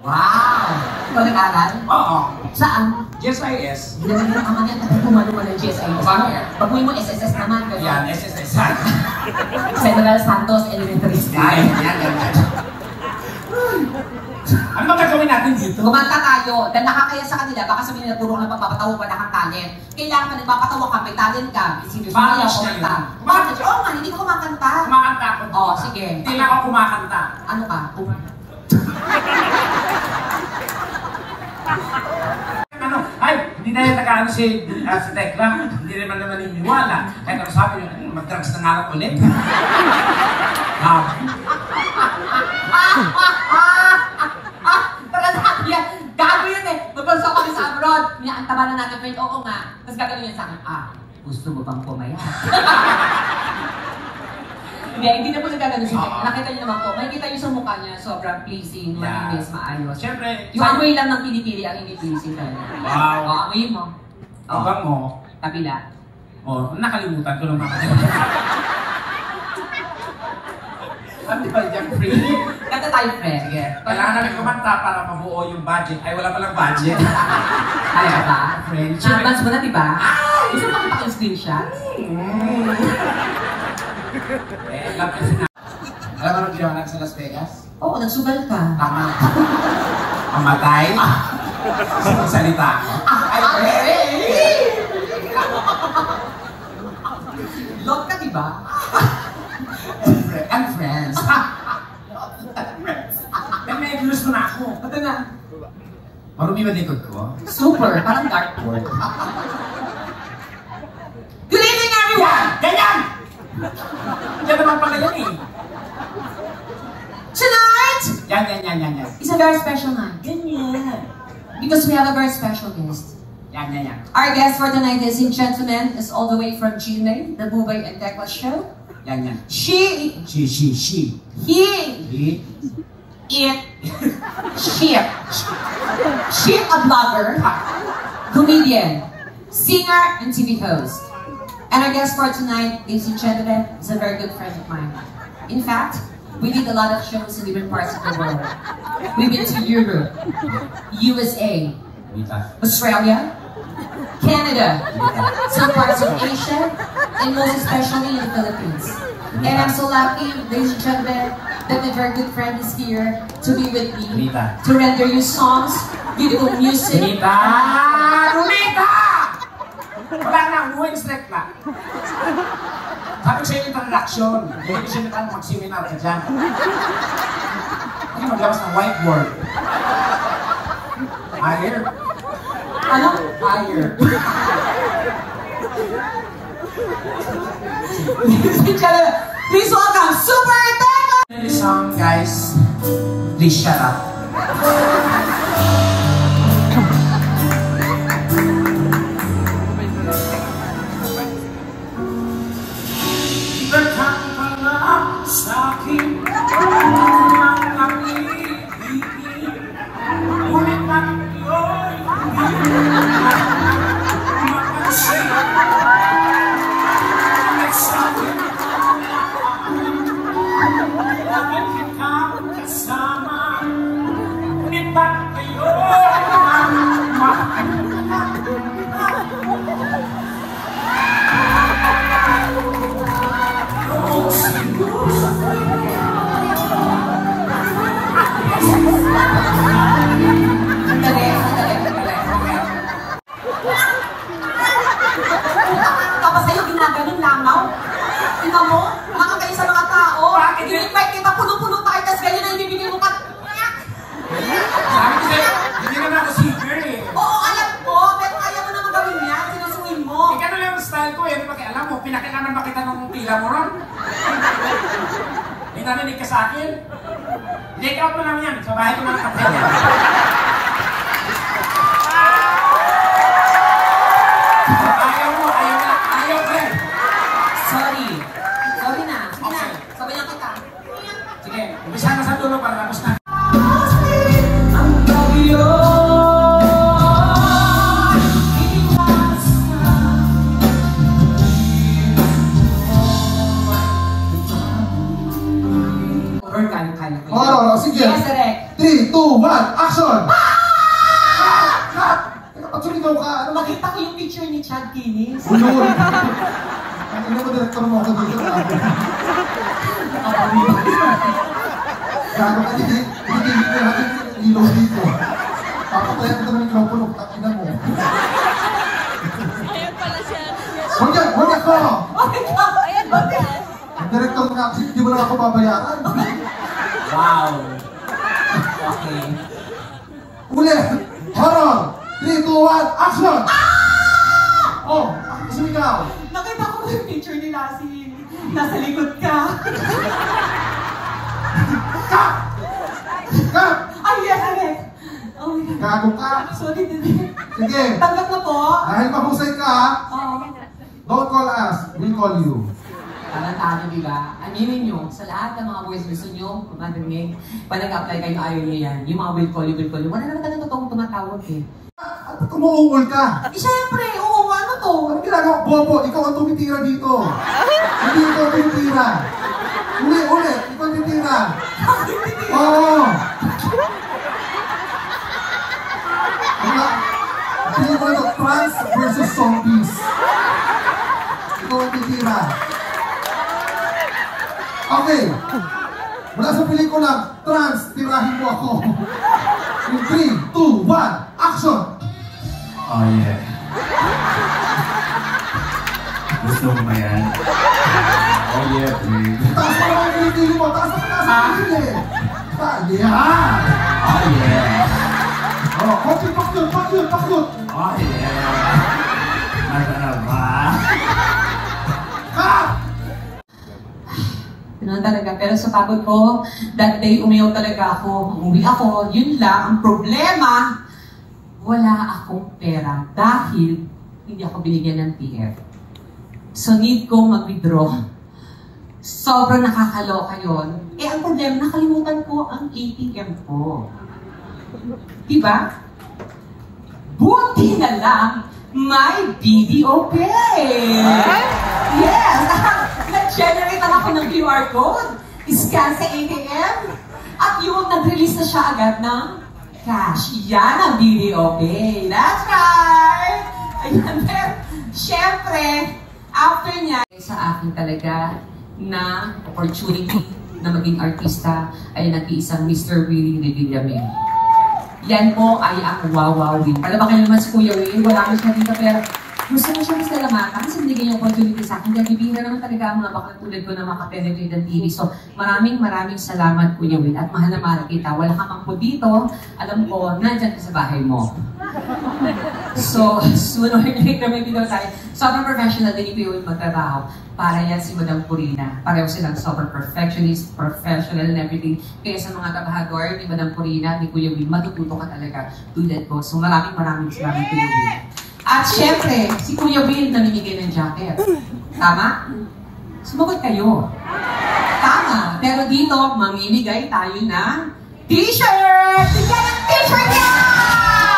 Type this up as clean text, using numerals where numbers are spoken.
Wow! Ikaw nag-aral? Oo. Saan? GSIS. Hindi naman yung ama niya, tapos gumano-gumano ng GSIS. Paano yan? Pag-uwi mo, SSS naman. Yan, SSS. General Santos Elementary School. Yan. Ano ba gagawin natin dito? Kumanta tayo, dahil nakakaya sa kanila, baka sabihin nila puro na pagpapatawa pa na kang talent. Kailangan ka nagpapatawa ka, may talent ka. Serious Bakit na siya kumanta. yun? Bakit? Oo nga, hindi ko kumakanta. Kumakanta ako. Oo, sige. Hindi lang ako kumakanta. Ano ka? Ano? Ay, hindi na yung nag-ano si Tekla. Hindi naman naniniwala. Kahit ano sabi niyo, mag-drugs na nga lang ulit. Gago yun eh. Magbanso kami sa abroad. Ang na natin, friend, oo nga. Tapos gagawin yun sa akin, gusto mo bang pumaya? Hindi na po siya gagawin siya. Nakita niyo naman po, makikita niyo sa mukha niya, sobrang pleasing, malinis, maayos. Siyempre, yung amoy lang ng pinipili ang hindi pleasing talaga. Wow. O, amoyin mo. Abang mo. Kabila. Nakalimutan ko lang makakalimutan. Ano ba yung free? Kanta tayo, friend. Sige. Kailangan namin kumanta para mabuo yung budget. Ay, wala palang budget. Ay, ba? Friend. Na-advance mo na, diba? Gusto mo makita yung screenshot? Alam kasi na. Alam mo nung ginawa natin sa Las Vegas? Oo, nagsugal ka. Tama. Pamatay? Salita ako. Love ka, diba? And friends. May gusto na ako. Ito na. Marumi ba likod ko? Super, parang dartboard. Good evening, everyone! Ganyan! Yan naman pala yan eh. Tonight Yan. is a very special night. Ganyan. Because we have a very special guest. Yan. Our guest for tonight, ladies and gentlemen, is all the way from Chile, the Bubay and Tekla show. Yan. She. He. It. She, a blogger, comedian, singer, and TV host. And our guest for tonight, ladies and gentlemen, is a very good friend of mine. In fact, we did a lot of shows in different parts of the world. We've been to Europe, USA, Australia, Canada, some parts of Asia, and most especially in the Philippines. And I'm so lucky, ladies and gentlemen, that my very good friend is here to be with me, to render you songs, beautiful music. Rumita! Wala na, umuwi straight na. Sabi ko sa iyo yung transaction. Hindi siya naman mag-seminar ka dyan. Hindi maglabas ng whiteboard. Higher. Ano? Higher. Please welcome Super Tekla! This song, guys, please shut up. Tapos sa'yo, ginagaling langaw. Tingnan mo, nakakayo sa mga tao. I-invite kita, puno-puno tayo, tapos ganyan na ibibigay mo ka. Sabi ko sa'yo, hindi naman ako seeker eh. Oo, alam ko, pero kaya mo naman gawin yan, sinusuin mo. Ganun lang yung style ko eh, di ba kaya alam mo, pinakailangan ba kita ng pila mo ron? May narinig ka sa akin? Take out mo lang yan, sa bahay ko lang kapatid yan. Ayaw ko eh. Sorry na. Sige na. Sabayan kita. Sige, umpisa na sa dulo para tapos na. Ang bagyo Oh, sige. Yes, direct. 3, 2, 1, Action! Cut! Teka, ba't sumigaw ka? Ano ba? Makita ko yung picture ni Chad Guinness. Ulol! Ang ina mo, director mo ako dito. Gago ka, hindi ko natin ilaw dito. Papatayan ko ng mikropono, takina mo. Huwag ako! Ang director nga, hindi mo lang ako babayaran. Wow! Okay. Ulit! Horror! 3, 2, 1, action! Oh, sumigaw! Nakita ko yung picture ni Lassie. Nasa likod ka. Cut! Cut! Ay, yes! Oh my God. Gago ka! Sorry, Dede. Sige! Tanggap na po. Dahil mahusay ka, Oh. don't call us, we'll call you. Tarantado, di ba? Aminin nyo, sa lahat ng mga boys gusto nyo, kumadinig, pag nag-apply kayo, ayaw nyo yan. Yung mga will call you. Wala naman talaga totoong tumatawag eh. At tumuungol ka. Eh, syempre, oo, ano to? Ano ginagawa? Bobo, ikaw ang tumitira dito. Hindi ikaw tumitira. Uli, ikaw ang tumitira. Oo. Hindi mo ito, trans versus zombies. Ikaw ang tumitira. Okay. Mula sa pelikulang Trans, tirahin mo ako. In 3, 2, 1, action! Oh yeah. Gusto mo ba yan? Oh yeah, babe. Taas pa naman yung pinipili mo! Taas na taas ang pinipili! Yan! Oh yeah. Oh, pakyut! Oh yeah. Masarap ba? Cut! Ganun talaga. Pero sa pagod ko, that day umiyaw talaga ako. Umuwi ako, yun lang. Ang problema, wala akong pera dahil hindi ako binigyan ng TF. So need ko mag-withdraw. Sobrang nakakaloka yun. Eh ang problema, nakalimutan ko ang ATM ko. Diba? Buti na lang, may BDO Pay! Yes! Nag-generate lang ako ng QR code. Scan sa ATM. At yun, nag-release na siya agad ng cash. Yan ang BDO Pay. That's right! Ayan, pero syempre, after niya, sa akin talaga na opportunity na maging artista ay nag-iisang Mr. Willie Revillame. Yan po ay ang wawawin. Palabakay naman si Kuya Willie, wala mo siya dito pero gusto mo siya masalamatan kasi binigyan yung opportunity sa akin. Dahil bibihira naman talaga ang mga bakla tulad ko na makapenetrate ng TV. So maraming salamat Kuya Will at mahal na mahal kita. Wala ka mang po dito, alam ko, nandyan ka sa bahay mo. So, sooner or later may video tayo. Sobrang professional din ni Kuya Will magtrabaho. Para yan si Madam Purina. Pareho silang sobrang perfectionist, professional and everything. Kaya sa mga trabahador ni Madam Purina, ni Kuya Will, matututo ka talaga tulad ko. So maraming salamat Kuya Will. At syempre, si Kuya Will namimigay ng jacket. Tama? Sumagot kayo. Tama. Pero dito, mamimigay tayo ng t-shirt! Bigyan ng t-shirt yan!